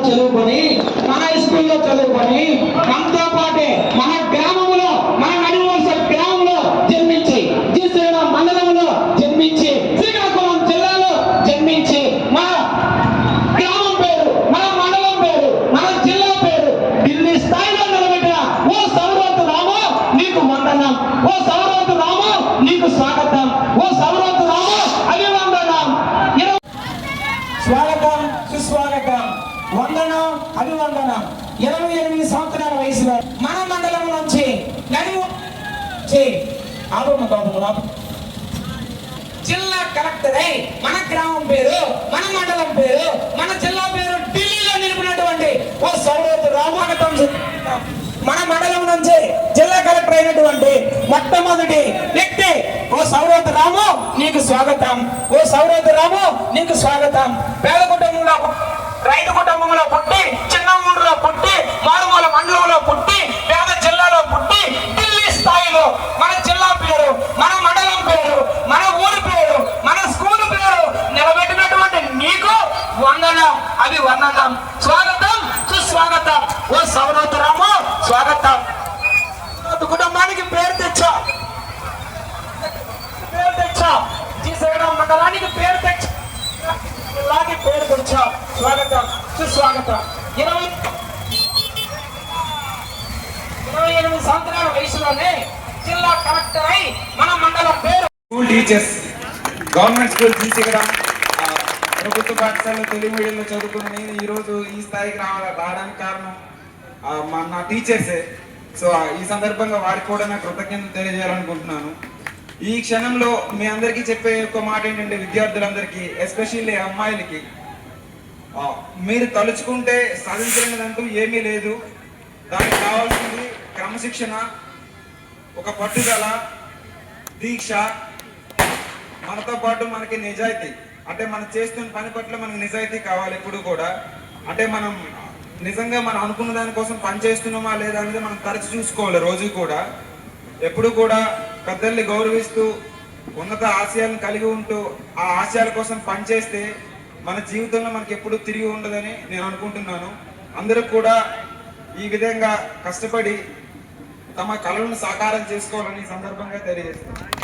చదువుకొని మన స్కూల్లో చదువుకొని మనతో పాటే మన గ్రామంలో మన నడివలస గ్రామంలో జన్మించి శ్రీకాకుళం మండలంలో జన్మించి శ్రీకాకుళం జిల్లాలో జన్మించి మన గ్రామం పేరు మన మండలం పేరు మన జిల్లా పేరు ఢిల్లీ స్థాయిలో నిలబెట్టిన ఓ సౌరవతు రాము నీకు వందనం, ఓ సౌరవతు రాము నీకు స్వాగతం, ఓ సౌరవతు రాము అభివందనం. స్వాగతం, సుస్వాగతం, వందనం, అభివందనం. 28 సంవత్సరాల వయసులో మన మండలం నుంచి జిల్లా కలెక్టర్ అయి మన గ్రామం పేరు మన మండలం పేరు మన జిల్లా పేరు ఢిల్లీలో నిలిపినటువంటి ఓ సౌరవతు రామాగతం. మన మండలం నుంచి జిల్లా కలెక్టర్ అయినటువంటి మొట్టమొదటి వ్యక్తి ఓ సౌరవతు రాము నీకు స్వాగతం, ఓ సౌరవతు రాము నీకు స్వాగతం. పేద కుటుంబంలో రైతు కుటుంబంలో పుట్టి చిన్న ఊరిలో పుట్టి మారుమూల మండలంలో పుట్టి పేద జిల్లాలో పుట్టి ఢిల్లీ స్థాయిలో మన జిల్లా పేరు మన మండలం పేరు మన ఊరి పేరు మన స్కూల్ పేరు నిలబెట్టినటువంటి నీకు వందనం, అభివందనం. స్వాగతం, సుస్వాగతం, ఓ సౌరవతు రాము స్వాగతం. కుటుంబానికి పేరు తెచ్చా శ్రీశైలం మండలానికి పేరు తెచ్చా పేరు తెచ్చా. స్వాగతం, సుస్వాగతం. 28 సంవత్సరాల వయసులోనే జిల్లా కలెక్టర్ అయి మన మండలం పేరు. School teachers government school Srisailam ప్రభుత్వ పాఠశాలలో తెలుగు మీడియంలో చదువుకున్న నేను ఈరోజు ఈ స్థాయికి రావడానికి కారణం నా టీచర్సే. సో ఈ సందర్భంగా వారికి కూడా నాకు కృతజ్ఞతలు తెలియజేయాలనుకుంటున్నాను. ఈ క్షణంలో మీ అందరికీ చెప్పే ఒక మాట ఏంటంటే, విద్యార్థులందరికీ ఎస్పెషల్లీ అమ్మాయిలకి, మీరు తలుచుకుంటే సాధించలేదంటూ ఏమీ లేదు. దానికి కావాల్సింది క్రమశిక్షణ, ఒక పట్టుదల, దీక్ష, మనతో పాటు మనకి నిజాయితీ. అంటే మనం చేస్తున్న పని పట్ల మనకి నిజాయితీ కావాలి ఎప్పుడు కూడా. అంటే మనం నిజంగా మనం అనుకున్న దానికోసం పని చేస్తున్నామా లేదా అనేది మనం తరచు చూసుకోవాలి. రోజు కూడా ఎప్పుడు కూడా పెద్దల్ని గౌరవిస్తూ ఉన్నత ఆశయాలను కలిగి ఉంటూ ఆ ఆశయాల కోసం పనిచేస్తే మన జీవితంలో మనకి ఎప్పుడు తిరిగి ఉండదని నేను అనుకుంటున్నాను. అందరూ కూడా ఈ విధంగా కష్టపడి తమ కళలను సాకారం చేసుకోవాలని ఈ సందర్భంగా తెలియజేస్తున్నాను.